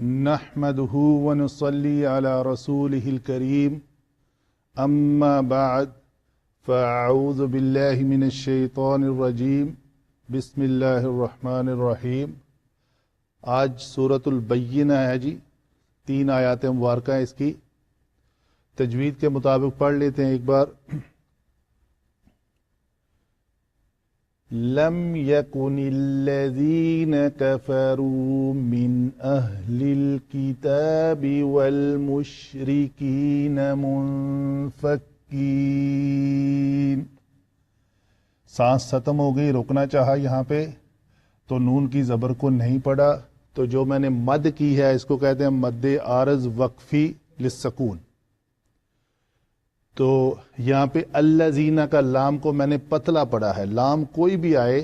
نحمده ونصلي على رسوله الكريم اما بعد فاعوذ بالله من الشیطان الرجیم بسم اللہ الرحمن الرحیم۔ آج سورۃ البینہ ہے جی، 3 آیات مبارکہ ہیں اس کی۔ تجوید کے مطابق پڑھ لیتے ہیں ایک بار۔ لم يكن الذين كفروا من أهل الكتاب والمشركين منفكين۔ سانس ختم ہو گئی، رکنا چاہا یہاں پہ تو نون کی زبر کو نہیں پڑھا، تو جو میں نے مد کی ہے اس کو کہتے ہیں مد عارض وقفی للسکون۔ تو یہاں پہ الذین کا لام کو میں نے پتلا پڑھا ہے۔ لام کوئی بھی آئے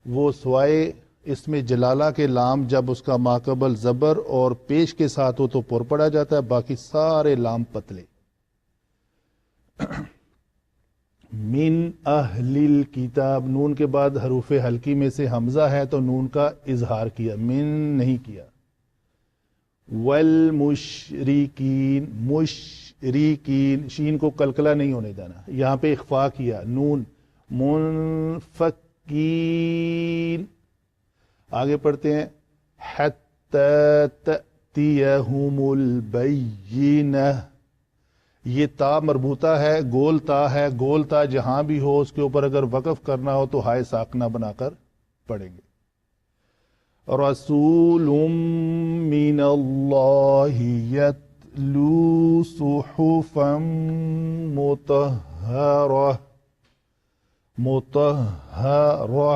وہ سوائے اس میں جلالہ کے لام جب اس کا ماقبل زبر اور پیش کے ساتھ ہو تو پر پڑھا جاتا ہے، باقی سارے لام پتلے۔ من اہل الکتاب، نون کے بعد حروف حلقی میں سے حمزہ ہے تو نون کا اظہار کیا، من نہیں کیا۔ والمشرکین، مشرکین، شین کو کلکلہ نہیں ہونے دینا، یہاں پہ اخفا کیا، نون منفکین۔ آگے پڑھتے ہیں حتی تأتیہم البینہ۔ یہ تا مربوطہ ہے، گول تا ہے، گول تا جہاں بھی ہو اس کے اوپر اگر وقف کرنا ہو تو ہائے ساکنہ بنا کر پڑھیں گے۔ رسول من اللہ یتلو صحفا مطہرہ، مطہرہ،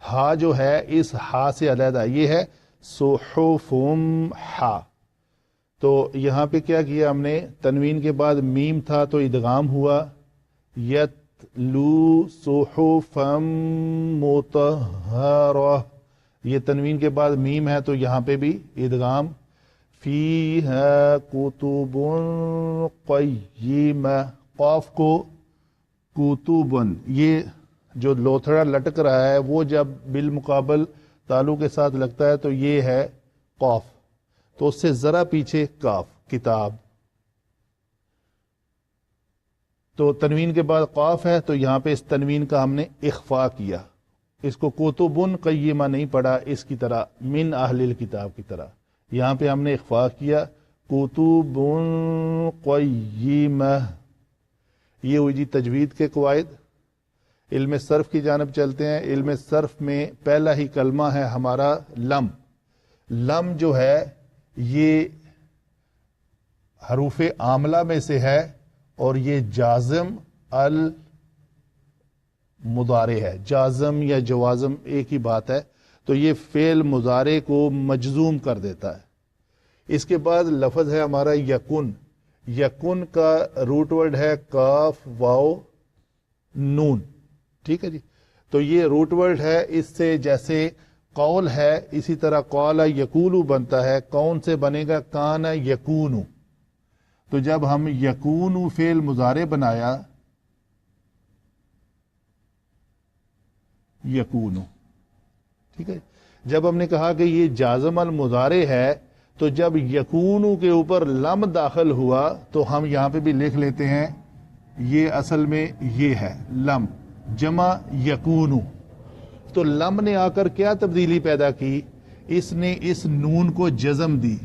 ہا جو ہے اس ہا سے علیحدہ، یہ ہے صحف ہا۔ تو یہاں پہ کیا کیا ہم نے، تنوین کے بعد میم تھا تو ادغام ہوا، یتلو صحفا مطہرہ، یہ تنوین کے بعد میم ہے تو یہاں پہ بھی ادغام۔ فیہا کتب قیمہ، قاف کو کتبن، یہ جو لوتھڑا لٹک رہا ہے وہ جب بالمقابل تالو کے ساتھ لگتا ہے تو یہ ہے قاف، تو اس سے ذرا پیچھے کاف، کتاب۔ تو تنوین کے بعد قاف ہے تو یہاں پہ اس تنوین کا ہم نے اخفا کیا، اس کو کتبن قیمہ نہیں پڑھا اس کی طرح، من اہل الکتاب کی طرح، یہاں پہ ہم نے اخفا کیا کتبن قیمہ۔ یہ ہوئی جی تجوید کے قواعد۔ علم صرف کی جانب چلتے ہیں۔ علم صرف میں پہلا ہی کلمہ ہے ہمارا لم۔ لم جو ہے یہ حروف عاملہ میں سے ہے اور یہ جازم المضارع ہے، جازم یا جوازم ایک ہی بات ہے، تو یہ فعل مضارع کو مجزوم کر دیتا ہے۔ اس کے بعد لفظ ہے ہمارا یکن۔ یکن کا روٹ ورڈ ہے کاف واو نون، ٹھیک ہے جی۔ تو یہ روٹ ورڈ ہے، اس سے جیسے قول ہے اسی طرح قال یقولو بنتا ہے، کون سے بنے گا کان یکونو۔ تو جب ہم یکونو فعل مضارع بنایا، یکونو، ٹھیک ہے۔ جب ہم نے کہا کہ یہ جازم المضارع ہے تو جب یکونو کے اوپر لم داخل ہوا تو ہم یہاں پہ بھی لکھ لیتے ہیں، یہ اصل میں یہ ہے لم جمع یکونو۔ تو لم نے آ کر کیا تبدیلی پیدا کی، اس نے اس نون کو جزم دی،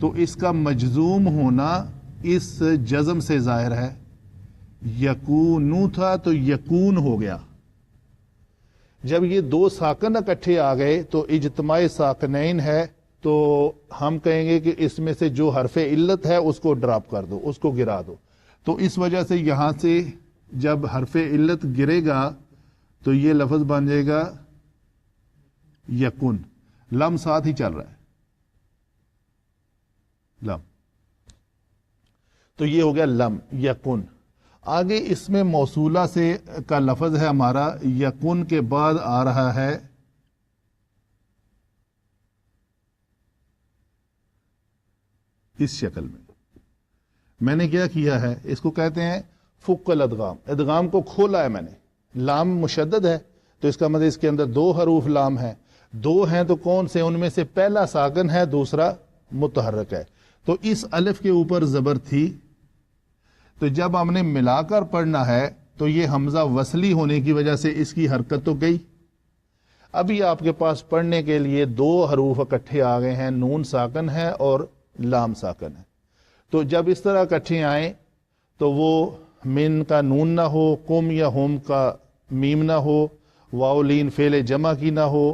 تو اس کا مجزوم ہونا اس جزم سے ظاہر ہے۔ یکونو تھا تو یکون ہو گیا۔ جب یہ 2 ساکن اکٹھے آ گئے تو اجتماع ساکنین ہے، تو ہم کہیں گے کہ اس میں سے جو حرف علت ہے اس کو ڈراپ کر دو، اس کو گرا دو۔ تو اس وجہ سے یہاں سے جب حرف علت گرے گا تو یہ لفظ بن جائے گا یکن، لم ساتھ ہی چل رہا ہے، لم، تو یہ ہو گیا لم یکن۔ آگے اس میں موصولہ سے کا لفظ ہے ہمارا، یکن کے بعد آ رہا ہے اس شکل میں نے کیا کیا ہے، اس کو کہتے ہیں فک الادغام۔ ادغام کو کھولا ہے میں نے، لام مشدد ہے تو اس کا مطلب اس کے اندر 2 حروف لام ہے، دو ہیں تو کون سے؟ ان میں سے پہلا ساکن ہے، دوسرا متحرک ہے. تو اس الف کے اوپر زبر تھی، تو جب ہم نے ملا کر پڑھنا ہے تو یہ حمزہ وصلی ہونے کی وجہ سے اس کی حرکت تو گئی. ابھی آپ کے پاس پڑھنے کے لیے دو حروف اکٹھے آ گئے ہیں، نون ساکن ہے اور لام ساکن ہے. تو جب اس طرح اکٹھے آئیں تو وہ من کا نون نہ ہو، قم یا ہوم کا میم نہ ہو، واو لین فعل جمع کی نہ ہو،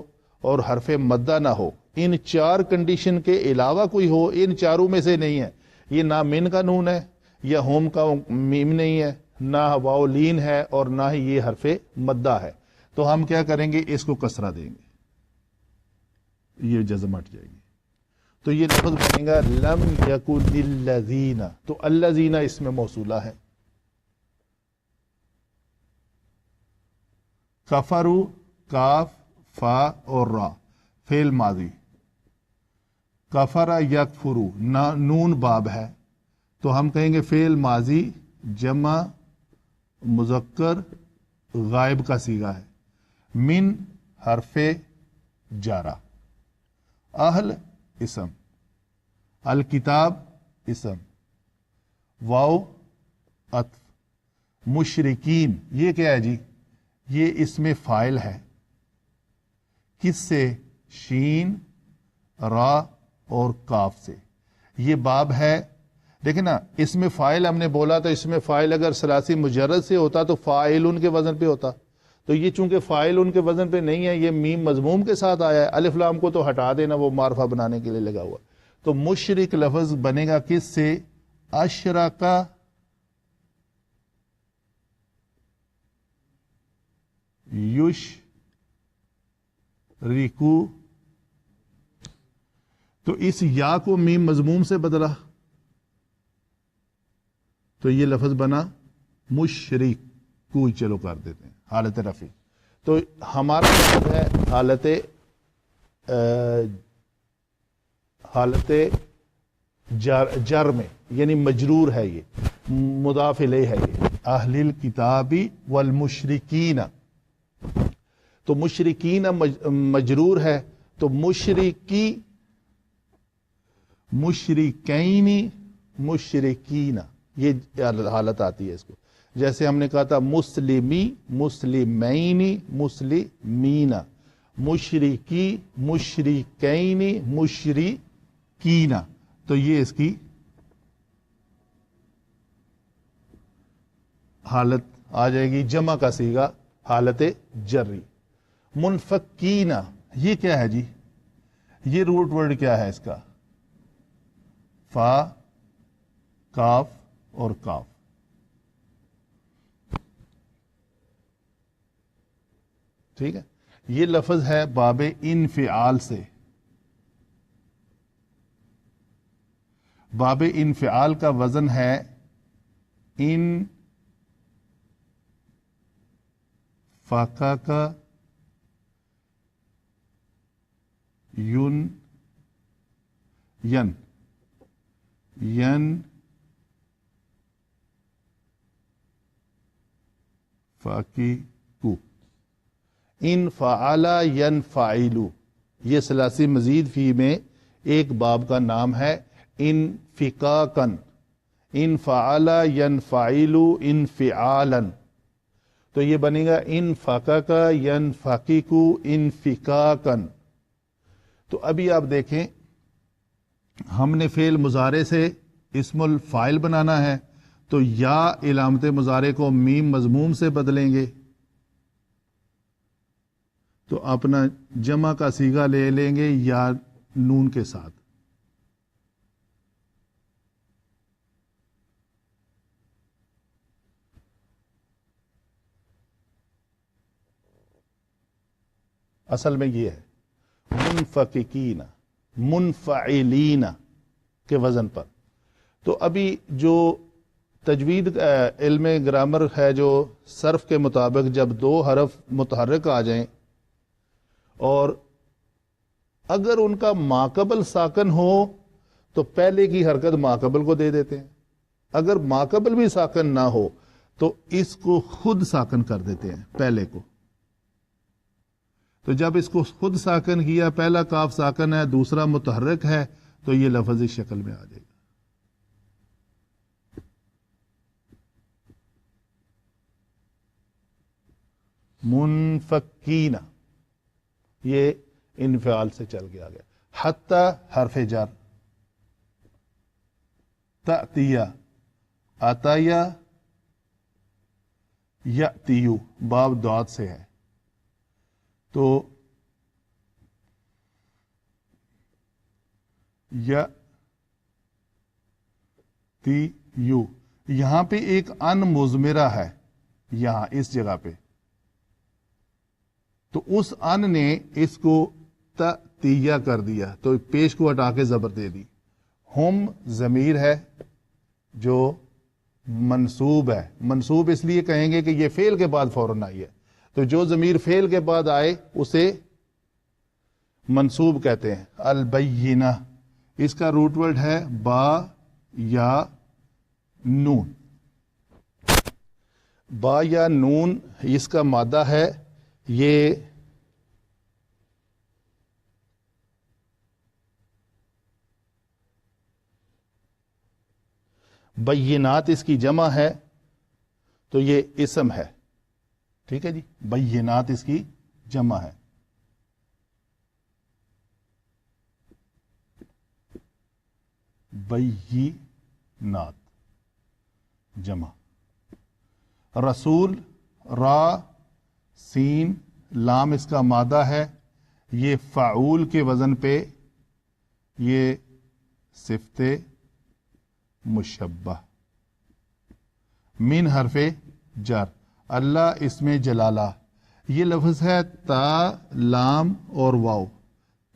اور حرف مدہ نہ ہو. ان چار کنڈیشن کے علاوہ کوئی ہو، ان چاروں میں سے نہیں ہے. یہ نہ من کا نون ہے، یا ہوم کا میم نہیں ہے، نہ واو لین ہے، اور نہ ہی یہ حرف مدہ ہے. تو ہم کیا کریں گے؟ اس کو کسرہ دیں گے، یہ جزم ہٹ جائے گی. تو یہ لفظ بنے گا لم یکن الذین. تو الذین اس میں موصولہ ہے. کفروا، کاف فا اور را، فعل ماضی. کفر یکفرو، نون باب ہے، تو ہم کہیں گے فعل ماضی جمع مذکر غائب کا صیغہ ہے. من حرف جارہ، اہل اسم، الکتاب اسم، واو عطف، مشرکین یہ کیا ہے جی؟ یہ اسم فاعل ہے. کس سے؟ شین، را اور کاف سے. یہ باب ہے. دیکھیں نا، اسم فاعل ہم نے بولا تو اسم فاعل اگر ثلاثی مجرد سے ہوتا تو فاعلون کے وزن پہ ہوتا. تو یہ چونکہ فاعل ان کے وزن پہ نہیں ہے، یہ میم مضموم کے ساتھ آیا ہے، الف لام کو تو ہٹا دینا، وہ معرفہ بنانے کے لیے لگا ہوا. تو مشرک لفظ بنے گا کس سے؟ اشرکا، یش ریکو. تو اس یا کو میم مضموم سے بدلا تو یہ لفظ بنا مشرکو. چلو کر دیتے ہیں حالت رفع. تو ہمارا لفظ ہے حالت جر میں، یعنی مجرور ہے، یہ مضاف الیہ ہے. یہ اہل الکتاب والمشرکین، تو مشرکین مجرور ہے، تو مشرکین مشرکین یہ حالت آتی ہے اس کو. جیسے ہم نے کہا تھا مسلمی مسلمین مسلمین، مشرکی مشرکین مشرکین. تو یہ اس کی حالت آ جائے گی جمع کا صیغہ حالت جری. منفکین یہ کیا ہے جی؟ یہ روٹ ورڈ کیا ہے اس کا؟ فا، کاف اور کاف. ٹھیک ہے، یہ لفظ ہے باب انفعال سے. باب انفعال کا وزن ہے ان فاقہ کا ین فاقی کو. ان فعل ینفعلو، یہ ثلاثی مزید فی میں ایک باب کا نام ہے. انفقاقن، ان فعل ینفعلو انفعالا. تو یہ بنے گا انفقاق ینفقق انفقاقن. تو ابھی آپ دیکھیں، ہم نے فعل مضارع سے اسم الفاعل بنانا ہے، تو یا علامت مضارع کو میم مضموم سے بدلیں گے، تو اپنا جمع کا صیغہ لے لیں گے یا نون کے ساتھ. اصل میں یہ ہے منفقین منفعلین کے وزن پر. تو ابھی جو تجوید علم گرامر ہے، جو صرف کے مطابق جب دو حرف متحرک آ جائیں اور اگر ان کا ماقبل ساکن ہو تو پہلے کی حرکت ماقبل کو دے دیتے ہیں. اگر ماقبل بھی ساکن نہ ہو تو اس کو خود ساکن کر دیتے ہیں پہلے کو. تو جب اس کو خود ساکن کیا، پہلا کاف ساکن ہے، دوسرا متحرک ہے، تو یہ لفظ اس شکل میں آ جائے گا. منفکین، یہ انفعال سے چل کے آ گیا. حتی حرف جر، تأتیہ آتایا، یأتیو باب دعات سے ہے. تو یأتیو، یہاں پہ ایک ان مضمرہ ہے، یہاں اس جگہ پہ، تو اس ان نے اس کو تأتیہ کر دیا، تو پیش کو ہٹا کے زبر دے دی. ہم ضمیر ہے جو منصوب ہے. منصوب اس لیے کہیں گے کہ یہ فعل کے بعد فوراً آئی ہے، تو جو ضمیر فعل کے بعد آئے اسے منصوب کہتے ہیں. البینہ، اس کا روٹ ورڈ ہے با یا نون. با یا نون اس کا مادہ ہے. یہ بینات اس کی جمع ہے، تو یہ اسم ہے. ٹھیک ہے جی، بینات اس کی جمع ہے. بینات جمع. رسول، را سین لام اس کا مادہ ہے. یہ فعول کے وزن پہ، یہ صفت مشبہ. من حرف جر. اللہ اس میں جلالہ، یہ لفظ ہے تا لام اور واو.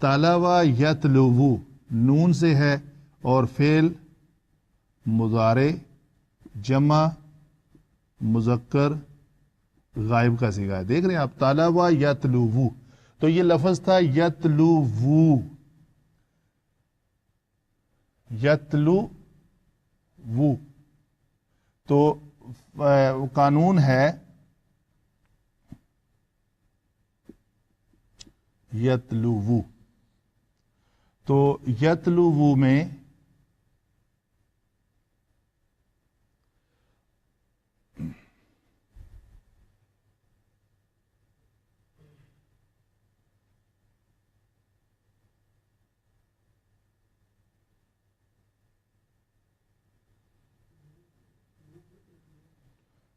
تلوا یتلو نون سے ہے، اور فعل مضارع جمع مذکر غائب کا صیغہ ہے. دیکھ رہے ہیں آپ، تلوا یتلو، تو یہ لفظ تھا یتلو، یتلو وو. تو قانون ہے یتلو وو. تو یتلو وو میں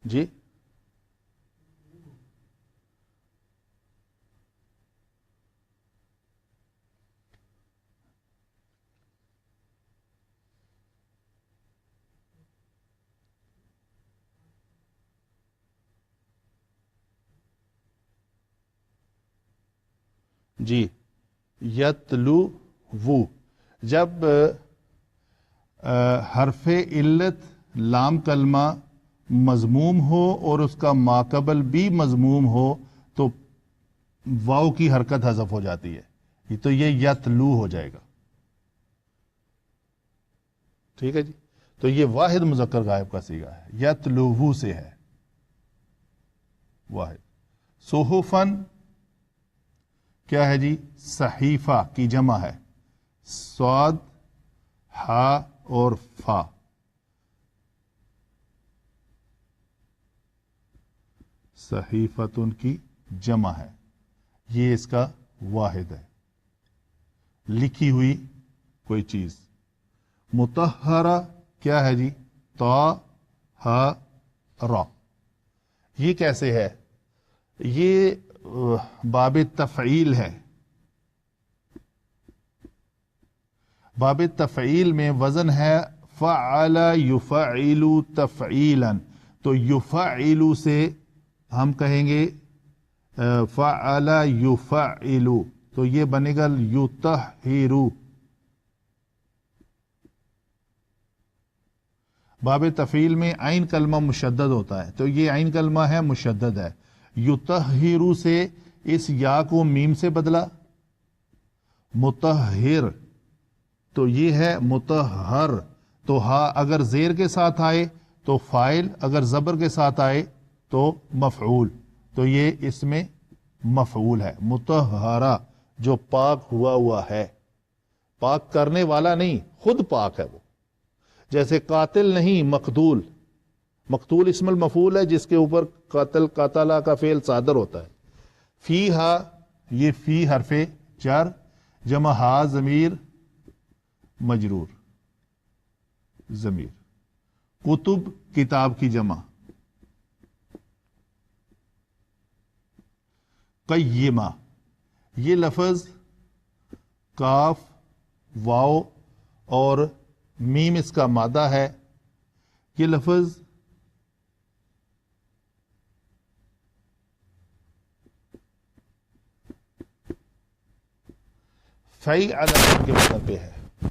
جی جی یتلو وو، جب حرف علت لام کلمہ مضموم ہو اور اس کا ماقبل بھی مضموم ہو تو واو کی حرکت حذف ہو جاتی ہے، تو یہ یتلو ہو جائے گا. ٹھیک ہے جی، تو یہ واحد مذکر غائب کا صیغہ ہے، یتلوہ سے ہے واحد. صحفن کیا ہے جی؟ صحیفہ کی جمع ہے، صاد ہا اور فا. صحیفتن کی جمع ہے، یہ اس کا واحد ہے، لکھی ہوئی کوئی چیز. مطہرہ کیا ہے جی؟ تا ہا را. یہ کیسے ہے؟ یہ باب تفعیل ہے. باب تفعیل میں وزن ہے فعل یفعل تفعیلا، تو یفعل سے ہم کہیں گے فعل یفعل، تو یہ بنے گا یطہر. باب تفعیل میں عین کلمہ مشدد ہوتا ہے، تو یہ عین کلمہ ہے مشدد ہے. یطہر سے اس یا کو میم سے بدلا، مطہر تو یہ ہے مطہر. تو ہا اگر زیر کے ساتھ آئے تو فاعل، اگر زبر کے ساتھ آئے تو مفعول. تو یہ اس میں مفعول ہے. مطہرہ جو پاک ہوا ہے، پاک کرنے والا نہیں، خود پاک ہے وہ. جیسے قاتل نہیں، مقتول. مقتول اسم المفعول ہے جس کے اوپر قاتل قاتلہ کا فعل صادر ہوتا ہے. فیہا، یہ فی حرف جر، جمع ہا ضمیر مجرور ضمیر. کتب کتاب کی جمع. قیمہ، یہ لفظ کاف واو اور میم اس کا مادہ ہے. یہ لفظ فعی علامت کے وزن پہ ہے.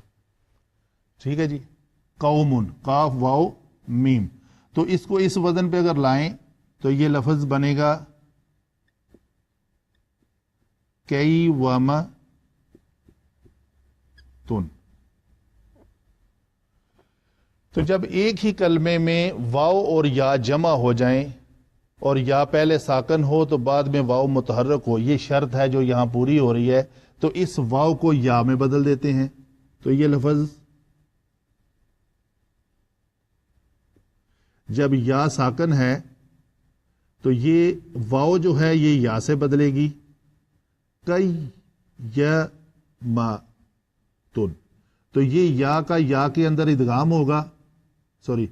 ٹھیک ہے جی. قومن، کاف واو میم، تو اس کو اس وزن پہ اگر لائیں تو یہ لفظ بنے گا کئی وم تن. تو جب ایک ہی کلمے میں واو اور یا جمع ہو جائیں اور یا پہلے ساکن ہو تو بعد میں واو متحرک ہو، یہ شرط ہے جو یہاں پوری ہو رہی ہے، تو اس واو کو یا میں بدل دیتے ہیں. تو یہ لفظ جب یا ساکن ہے تو یہ واو جو ہے یہ یا سے بدلے گی. کئی یا ما تن، تو یہ یا کا یا کے اندر ادغام ہوگا. سوری،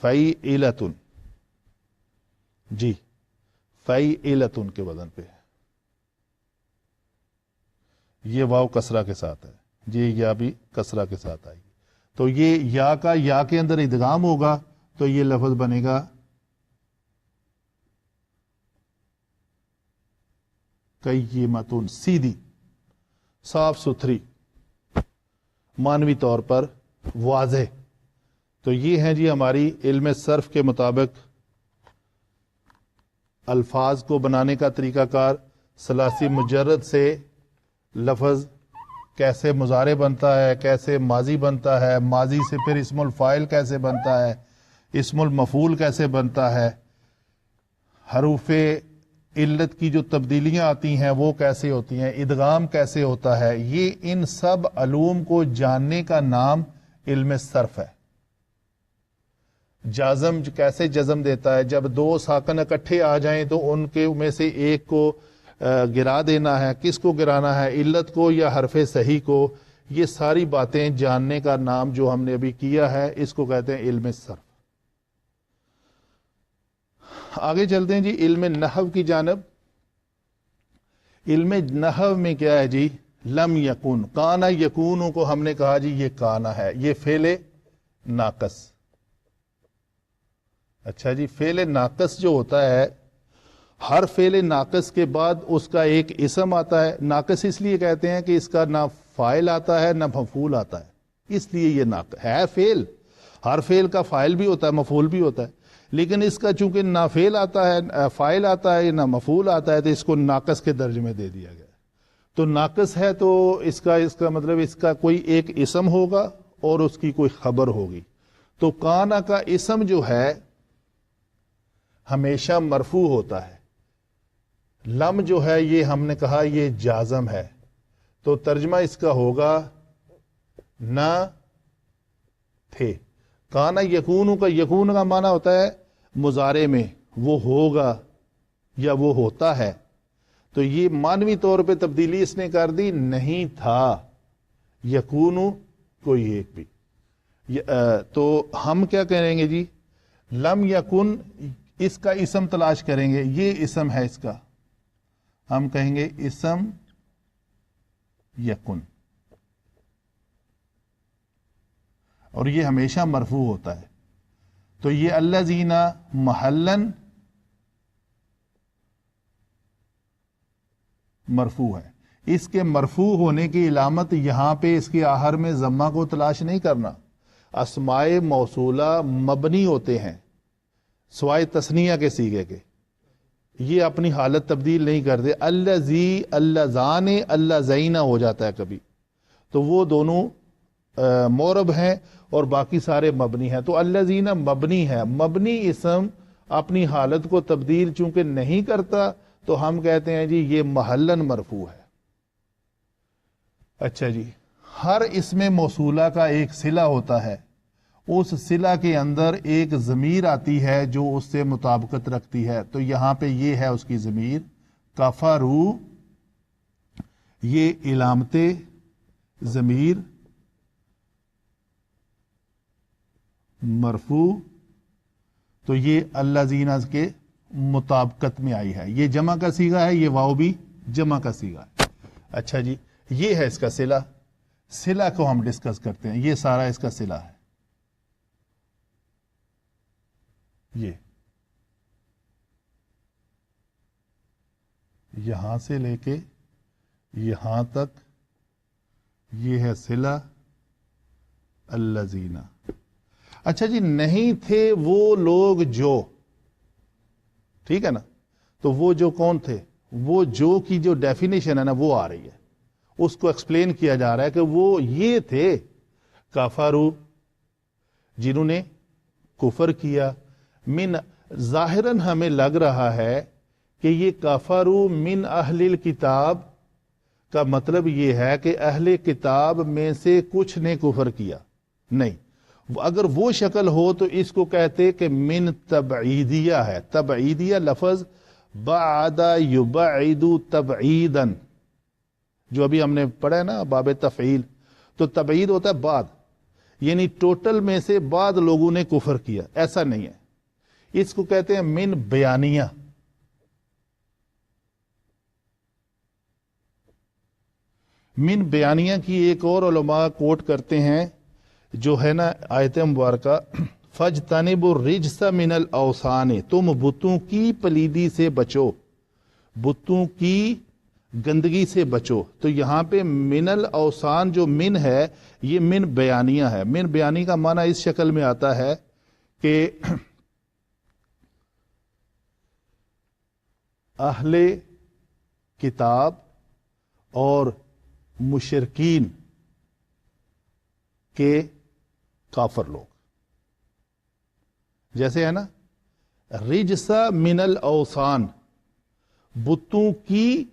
فعیلتن، جی فعیلتن کے وزن پہ ہے. یہ واو کسرہ کے ساتھ ہے، یہ یا بھی کسرہ کے ساتھ آئے گی. تو یہ یا کا یا کے اندر ادغام ہوگا تو یہ لفظ بنے گا قیمتن، سیدھی، صاف ستھری، معنوی طور پر واضح. تو یہ ہیں جی ہماری علم صرف کے مطابق الفاظ کو بنانے کا طریقہ کار. ثلاثی مجرد سے لفظ کیسے مضارع بنتا ہے، کیسے ماضی بنتا ہے، ماضی سے پھر اسم الفاعل کیسے بنتا ہے، اسم المفعول کیسے بنتا ہے، حروف علت کی جو تبدیلیاں آتی ہیں وہ کیسے ہوتی ہیں، ادغام کیسے ہوتا ہے. یہ ان سب علوم کو جاننے کا نام علم صرف ہے. جازم کیسے جزم دیتا ہے، جب دو ساکن اکٹھے آ جائیں تو ان کے میں سے ایک کو گرا دینا ہے. کس کو گرانا ہے، علت کو یا حرف صحیح کو. یہ ساری باتیں جاننے کا نام جو ہم نے ابھی کیا ہے اس کو کہتے ہیں علم صرف. آگے چلتے ہیں جی علم نحو کی جانب. علم نحو میں کیا ہے جی، لم یکون، کانا یکون کو ہم نے کہا جی یہ کانا ہے، یہ فعل ناقص. اچھا جی، فعل ناقص جو ہوتا ہے، ہر فعل ناقص کے بعد اس کا ایک اسم آتا ہے. ناقص اس لیے کہتے ہیں کہ اس کا نہ فاعل آتا ہے نہ مفعول آتا ہے، اس لیے یہ ناقص ہے. فعل، ہر فعل کا فاعل بھی ہوتا ہے مفعول بھی ہوتا ہے، لیکن اس کا چونکہ نہ فعل آتا ہے، فاعل آتا ہے، نہ مفعول آتا ہے، تو اس کو ناقص کے درجے میں دے دیا گیا. تو ناقص ہے تو اس کا مطلب اس کا کوئی ایک اسم ہوگا اور اس کی کوئی خبر ہوگی. تو کانا کا اسم جو ہے ہمیشہ مرفوع ہوتا ہے. لم جو ہے یہ ہم نے کہا یہ جازم ہے، تو ترجمہ اس کا ہوگا نہ تھے. کانا یکون کا، یکون کا معنی ہوتا ہے مضارع میں وہ ہوگا یا وہ ہوتا ہے. تو یہ معنوی طور پہ تبدیلی اس نے کر دی، نہیں تھا یکون کوئی ایک بھی. تو ہم کیا کریں گے جی، لم یکن، اس کا اسم تلاش کریں گے. یہ اسم ہے اس کا، ہم کہیں گے اسم یکن، اور یہ ہمیشہ مرفوع ہوتا ہے. تو یہ الذین محلن مرفوع ہے. اس کے مرفوع ہونے کی علامت یہاں پہ اس کے آخر میں ضمہ کو تلاش نہیں کرنا. اسماء موصولہ مبنی ہوتے ہیں سوائے تثنیہ کے صیغے کے، یہ اپنی حالت تبدیل نہیں کرتے. الذی، اللذان، اللذین ہو جاتا ہے کبھی، تو وہ دونوں معرب ہیں اور باقی سارے مبنی ہیں. تو الذین مبنی ہے، مبنی اسم اپنی حالت کو تبدیل چونکہ نہیں کرتا تو ہم کہتے ہیں جی یہ محلن مرفوع ہے. اچھا جی، ہر اسم موصولہ کا ایک صلہ ہوتا ہے، اس صلہ کے اندر ایک ضمیر آتی ہے جو اس سے مطابقت رکھتی ہے. تو یہاں پہ یہ ہے اس کی ضمیر کفروا، یہ علامت ضمیر مرفوع، تو یہ الذین کے مطابقت میں آئی ہے. یہ جمع کا صیغہ ہے، یہ واو بھی جمع کا صیغہ ہے. اچھا جی، یہ ہے اس کا صلہ. صلہ کو ہم ڈسکس کرتے ہیں. یہ سارا اس کا صلہ ہے. یہ یہاں سے لے کے یہاں تک یہ ہے صلہ الذین. اچھا جی، نہیں تھے وہ لوگ جو، ٹھیک ہے نا، تو وہ جو کون تھے؟ وہ جو کی جو ڈیفینیشن ہے نا وہ آ رہی ہے، اس کو ایکسپلین کیا جا رہا ہے کہ وہ یہ تھے کفروا، جنہوں نے کفر کیا. من ظاہراً ہمیں لگ رہا ہے کہ یہ کفروا من اہل الکتاب کا مطلب یہ ہے کہ اہل کتاب میں سے کچھ نے کفر کیا. نہیں، اگر وہ شکل ہو تو اس کو کہتے کہ من تبعیدیہ ہے. تبعیدیہ لفظ بعد یبعد تبعیدا، جو ابھی ہم نے پڑھا ہے نا باب تفعیل، تو تبعید ہوتا ہے بعد، یعنی ٹوٹل میں سے بعد لوگوں نے کفر کیا. ایسا نہیں ہے، اس کو کہتے ہیں من بیانیہ. من بیانیہ کی ایک اور علماء کوٹ کرتے ہیں جو ہے نا آیت مبارکہ فَاجْتَنِبُوا الرِّجْسَ مِنَ الْأَوْثَانِ، تم بتوں کی پلیدی سے بچو، بتوں کی گندگی سے بچو. تو یہاں پہ من الاوثان جو من ہے یہ من بیانیہ ہے. من بیانی کا معنی اس شکل میں آتا ہے کہ اہل کتاب اور مشرکین کے کافر لوگ، جیسے ہے نا رجسا من الاوثان، بتوں کی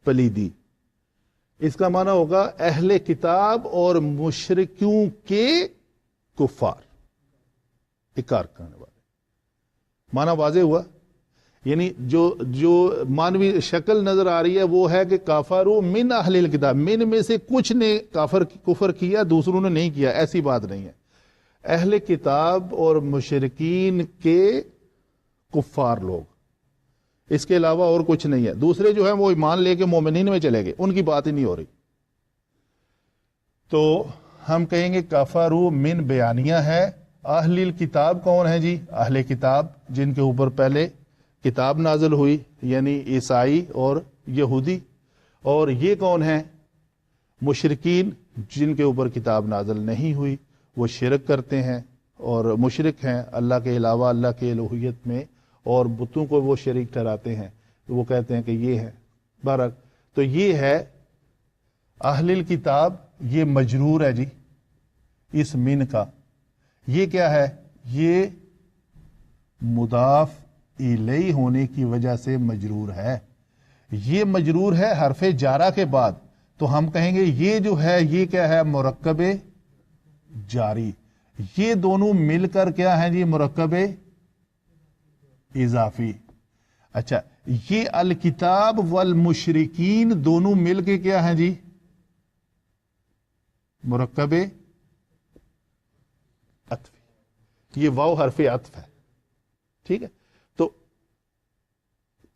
پلیدی، اس کا معنی ہوگا اہل کتاب اور مشرکوں کے کفار، انکار کرنے والے. معنی واضح ہوا؟ یعنی جو مانوی شکل نظر آ رہی ہے وہ ہے کہ کافروا من اہل الکتاب، من میں سے کچھ نے کفر کیا، دوسروں نے نہیں کیا. ایسی بات نہیں ہے. اہل کتاب اور مشرکین کے کفار لوگ، اس کے علاوہ اور کچھ نہیں ہے. دوسرے جو ہیں وہ ایمان لے کے مومنین میں چلے گئے، ان کی بات ہی نہیں ہو رہی. تو ہم کہیں گے کفروا من بیانیہ ہے. اہل الکتاب کون ہے جی؟ اہل کتاب جن کے اوپر پہلے کتاب نازل ہوئی، یعنی عیسائی اور یہودی. اور یہ کون ہیں؟ مشرکین جن کے اوپر کتاب نازل نہیں ہوئی، وہ شرک کرتے ہیں اور مشرک ہیں اللہ کے علاوہ اللہ کے الوہیت میں، اور بتوں کو وہ شریک ٹھہراتے ہیں، تو وہ کہتے ہیں کہ یہ ہے. بہرحال تو یہ ہے اہل الکتاب. یہ مجرور ہے جی اس من کا. یہ کیا ہے؟ یہ مضاف الیہ ہونے کی وجہ سے مجرور ہے. یہ مجرور ہے حرف جارہ کے بعد، تو ہم کہیں گے یہ جو ہے یہ کیا ہے؟ مرکب جاری. یہ دونوں مل کر کیا ہیں جی؟ مرکب اضافی. اچھا، یہ الکتاب والمشرکین دونوں مل کے کیا ہیں جی؟ مرکب عطفی. یہ واو حرف عطف ہے، ٹھیک ہے. تو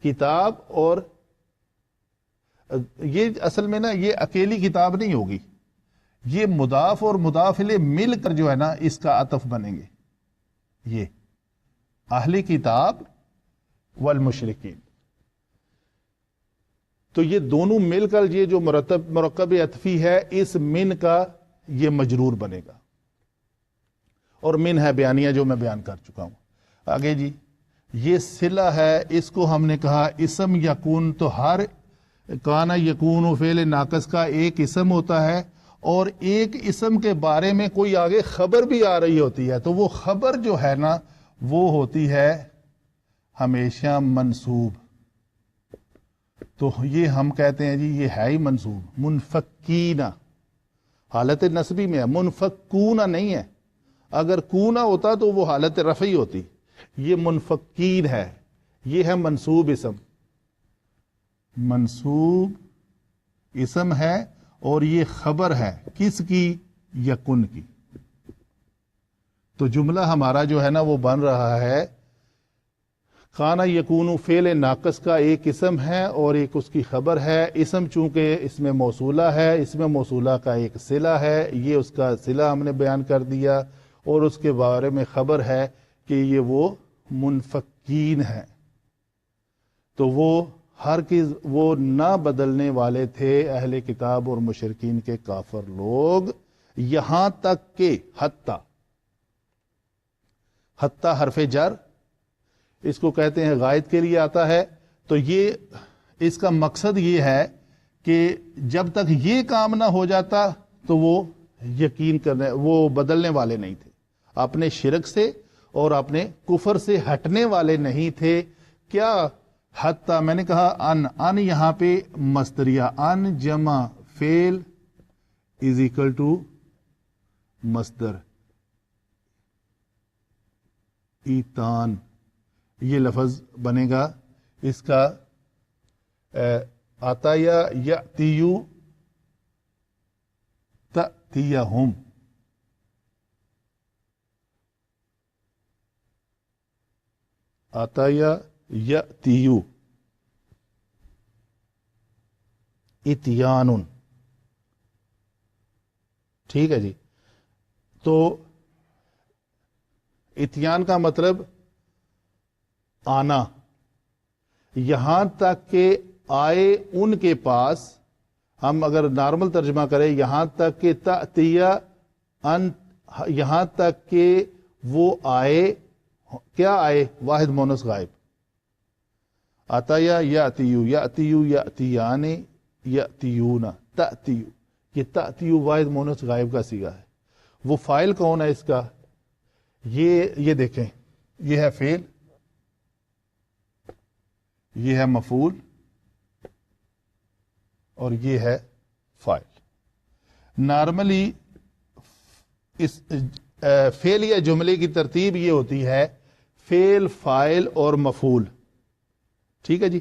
کتاب اور یہ اصل میں نا یہ اکیلی کتاب نہیں ہوگی، یہ مضاف اور مضاف الیہ مل کر جو ہے نا اس کا عطف بنیں گے. یہ اہل کتاب والمشرکین، تو یہ دونوں مل کر یہ جو مرکب عطفی ہے اس من کا یہ مجرور بنے گا. اور من ہے بیانیہ جو میں بیان کر چکا ہوں. آگے جی، یہ صلہ ہے، اس کو ہم نے کہا اسم یکون. تو ہر کانا یکون و فعل ناقص کا ایک اسم ہوتا ہے، اور ایک اسم کے بارے میں کوئی آگے خبر بھی آ رہی ہوتی ہے. تو وہ خبر جو ہے نا وہ ہوتی ہے ہمیشہ منصوب. تو یہ ہم کہتے ہیں جی یہ ہے ہی منصوب. منفکین حالت نصبی میں ہے, منفکون نہیں ہے. اگر کونا ہوتا تو وہ حالت رفعی ہوتی. یہ منفکین ہے, یہ ہے منصوب اسم. منصوب اسم ہے اور یہ خبر ہے کس کی؟ یکن کی. تو جملہ ہمارا جو ہے نا وہ بن رہا ہے کانا یکون فعل ناقص کا ایک اسم ہے اور ایک اس کی خبر ہے. اسم چونکہ اس میں موصولہ ہے, اس میں موصولہ کا ایک صلہ ہے, یہ اس کا صلہ ہم نے بیان کر دیا, اور اس کے بارے میں خبر ہے کہ یہ وہ منفکین ہے. تو وہ ہرگز وہ نہ بدلنے والے تھے اہل کتاب اور مشرکین کے کافر لوگ, یہاں تک کہ حتی حرف جر اس کو کہتے ہیں غائد کے لیے آتا ہے. تو یہ اس کا مقصد یہ ہے کہ جب تک یہ کام نہ ہو جاتا تو وہ یقین کرنے, وہ بدلنے والے نہیں تھے, اپنے شرک سے اور اپنے کفر سے ہٹنے والے نہیں تھے. کیا حتی میں نے کہا ان یہاں پہ مصدریہ, ان جمع فعل از اکول ٹو مصدر ایتان, یہ لفظ بنے گا اس کا آتا یا یاتیو تاتیہم. آتا یا یاتیو اتیان, ٹھیک ہے جی. تو اتیان کا مطلب آنا, یہاں تک کہ آئے ان کے پاس. ہم اگر نارمل ترجمہ کریں یہاں تک کہ تأتیہ ان, یہاں تک کہ وہ آئے. کیا آئے؟ واحد مونس غائب. آتا یا یاتیو یاتیو یاتیان یاتیون تأتیو, یہ تأتیو واحد مونس غائب کا صیغہ ہے. وہ فاعل کون ہے اس کا؟ یہ دیکھیں, یہ ہے فعل, یہ ہے مفعول اور یہ ہے فاعل. نارملی اس فعل یا جملے کی ترتیب یہ ہوتی ہے فعل, فاعل اور مفعول, ٹھیک ہے جی.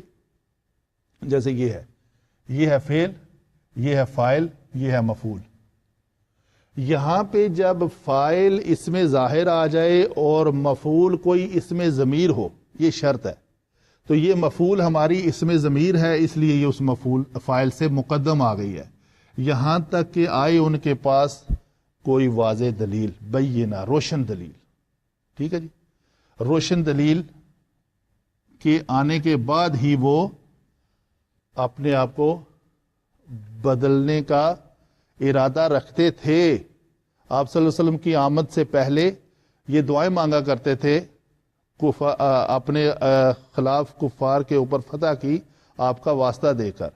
جیسے یہ ہے فعل, یہ ہے فاعل, یہ ہے مفعول. یہاں پہ جب فاعل اس میں ظاہر آ جائے اور مفعول کوئی اس میں ضمیر ہو, یہ شرط ہے. تو یہ مفعول ہماری اس میں ضمیر ہے, اس لیے یہ اس مفعول فاعل سے مقدم آ گئی ہے. یہاں تک کہ آئے ان کے پاس کوئی واضح دلیل, بینہ روشن دلیل, ٹھیک ہے جی. روشن دلیل کے آنے کے بعد ہی وہ اپنے آپ کو بدلنے کا ارادہ رکھتے تھے. آپ صلی اللہ علیہ وسلم کی آمد سے پہلے یہ دعائیں مانگا کرتے تھے اپنے خلاف کفار کے اوپر فتح کی آپ کا واسطہ دے کر.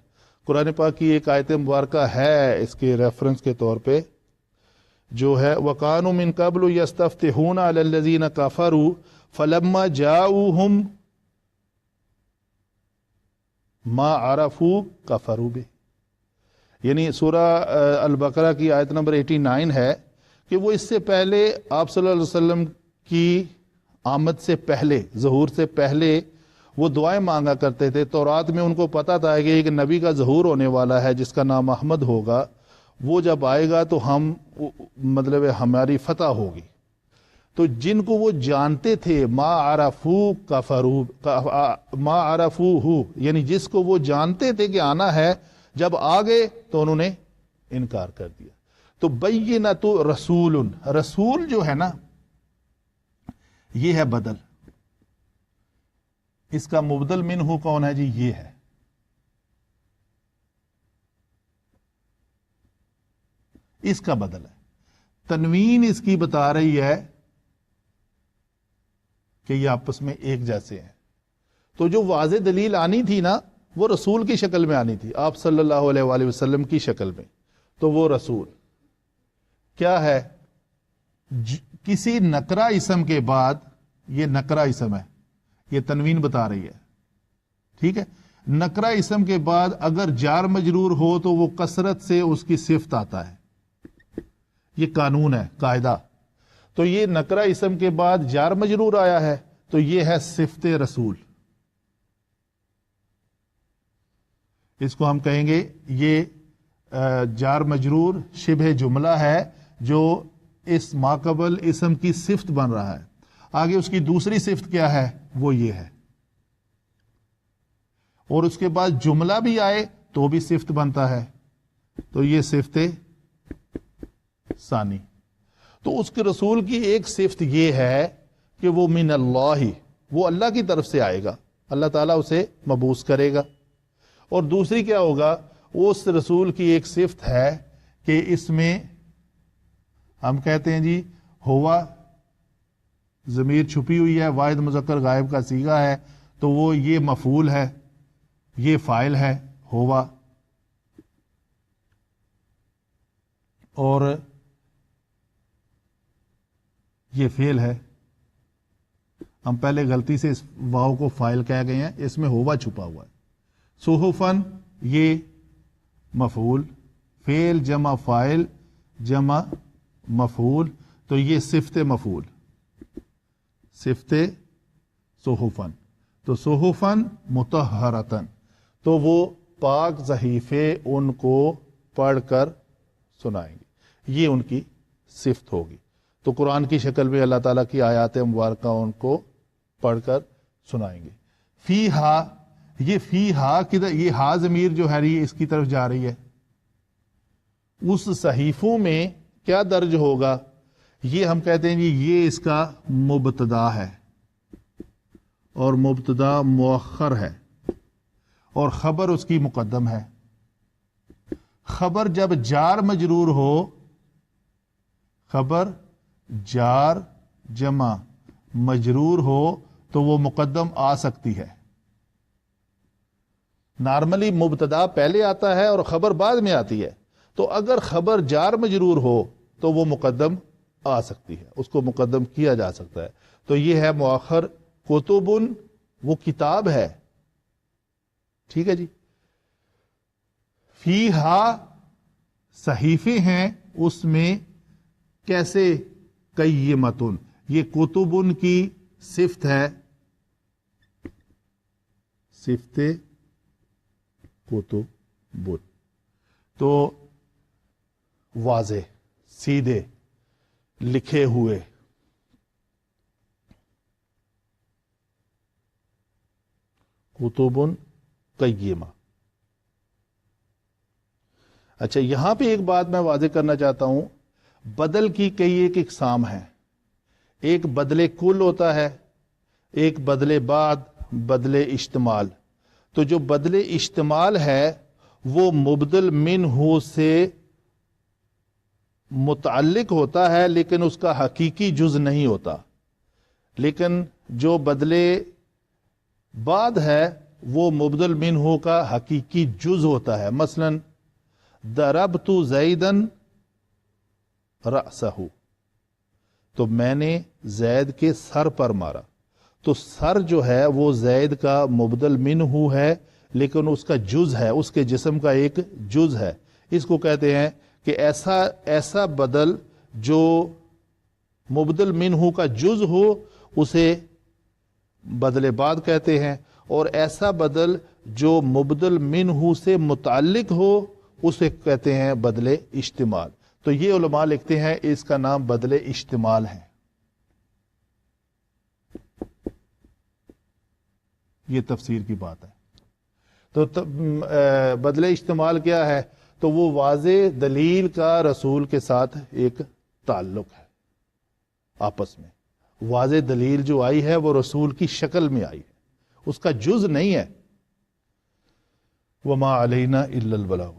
قرآن پاک کی ایک آیت مبارکہ ہے اس کے ریفرنس کے طور پہ, جو ہے وَقَانُوا مِن قَبْلُ يَسْتَفْتِحُونَ عَلَى الَّذِينَ كَفَرُوا فَلَمَّا جَاءُوهُمْ مَا عَرَفُوا كَفَرُوا بِهِ. یعنی سورہ البقرہ کی آیت نمبر 89 ہے کہ وہ اس سے پہلے آپ صلی اللہ علیہ وسلم کی آمد سے پہلے, ظہور سے پہلے وہ دعائیں مانگا کرتے تھے. تورات میں ان کو پتا تھا کہ ایک نبی کا ظہور ہونے والا ہے جس کا نام احمد ہوگا, وہ جب آئے گا تو ہم مطلب ہماری فتح ہوگی. تو جن کو وہ جانتے تھے ما عرفو کفرو, ما عرفوہ, یعنی جس کو وہ جانتے تھے کہ آنا ہے, جب آ گئے تو انہوں نے انکار کر دیا. تو بینۃ رسول, رسول جو ہے نا یہ ہے بدل. اس کا مبدل منہ کون ہے جی؟ یہ ہے. اس کا بدل ہے. تنوین اس کی بتا رہی ہے کہ یہ آپس میں ایک جیسے ہیں. تو جو واضح دلیل آنی تھی نا وہ رسول کی شکل میں آنی تھی, آپ صلی اللہ علیہ وآلہ وسلم کی شکل میں. تو وہ رسول کیا ہے؟ کسی نکرہ اسم کے بعد یہ نکرہ اسم ہے، یہ تنوین بتا رہی ہے، ٹھیک ہے. نکرہ اسم کے بعد اگر جار مجرور ہو تو وہ کثرت سے اس کی صفت آتا ہے، یہ قانون ہے، قاعدہ. تو یہ نکرہ اسم کے بعد جار مجرور آیا ہے تو یہ ہے صفت رسول. اس کو ہم کہیں گے یہ جار مجرور شبہ جملہ ہے جو اس ماقبل اسم کی صفت بن رہا ہے. آگے اس کی دوسری صفت کیا ہے؟ وہ یہ ہے. اور اس کے بعد جملہ بھی آئے تو بھی صفت بنتا ہے، تو یہ صفت ثانی. تو اس کے رسول کی ایک صفت یہ ہے کہ وہ من اللہ، وہ اللہ کی طرف سے آئے گا، اللہ تعالیٰ اسے مبعوث کرے گا. اور دوسری کیا ہوگا؟ اس رسول کی ایک صفت ہے کہ اس میں ہم کہتے ہیں جی ہوا ضمیر چھپی ہوئی ہے، واحد مذکر غائب کا صیغہ ہے، تو وہ یہ مفعول ہے، یہ فاعل ہے ہوا، اور یہ فعل ہے. ہم پہلے غلطی سے اس واو کو فاعل کہہ گئے ہیں، اس میں ہوا چھپا ہوا ہے. صحفن یہ مفعول، فعل جمع فاعل جمع مفعول، تو یہ صفت مفعول، صفت صحفن. تو صحفن مطہرتن، تو وہ پاک صحیفے ان کو پڑھ کر سنائیں گے، یہ ان کی صفت ہوگی. تو قرآن کی شکل میں اللہ تعالیٰ کی آیات مبارکہ ان کو پڑھ کر سنائیں گے. فی ہا، یہ فی ہا کدھر؟ یہ ہا ضمیر جو ہے یہ اس کی طرف جا رہی ہے. اس صحیفوں میں کیا درج ہوگا؟ یہ ہم کہتے ہیں جی یہ اس کا مبتدا ہے، اور مبتدا مؤخر ہے، اور خبر اس کی مقدم ہے. خبر جب جار مجرور ہو، خبر جار جمع مجرور ہو تو وہ مقدم آ سکتی ہے. نارملی مبتدا پہلے آتا ہے اور خبر بعد میں آتی ہے، تو اگر خبر جار مجرور ہو تو وہ مقدم آ سکتی ہے، اس کو مقدم کیا جا سکتا ہے. تو یہ ہے مؤخر. کتبن وہ کتاب ہے، ٹھیک ہے جی. فیہا صحیفے ہیں، اس میں کیسے؟ قیمتن، یہ کتبن کی صفت ہے، صفت کتبن. تو واضح، سیدھے، لکھے ہوئے. کتبن قیمہ. اچھا یہاں پہ ایک بات میں واضح کرنا چاہتا ہوں، بدل کی کئی ایک اقسام ہیں. ایک بدل کل ہوتا ہے، ایک بدل بعد، بدل اشتمال. تو جو بدل اشتمال ہے وہ مبدل منہ سے متعلق ہوتا ہے لیکن اس کا حقیقی جز نہیں ہوتا. لیکن جو بدل بعد ہے وہ مبدل منہ کا حقیقی جز ہوتا ہے. مثلا ضربت زیدن رأسہ، تو میں نے زید کے سر پر مارا. تو سر جو ہے وہ زید کا مبدل منہ ہے لیکن اس کا جز ہے، اس کے جسم کا ایک جز ہے. اس کو کہتے ہیں کہ ایسا بدل جو مبدل منہ کا جز ہو اسے بدل بعد کہتے ہیں، اور ایسا بدل جو مبدل منہ سے متعلق ہو اسے کہتے ہیں بدل اشتمال. تو یہ علماء لکھتے ہیں اس کا نام بدل اشتمال ہے. یہ تفسیر کی بات ہے. تو بدل اشتمال کیا ہے؟ تو وہ واضح دلیل کا رسول کے ساتھ ایک تعلق ہے، آپس میں واضح دلیل جو آئی ہے وہ رسول کی شکل میں آئی ہے، اس کا جز نہیں ہے. وما علینا الا البلاغ.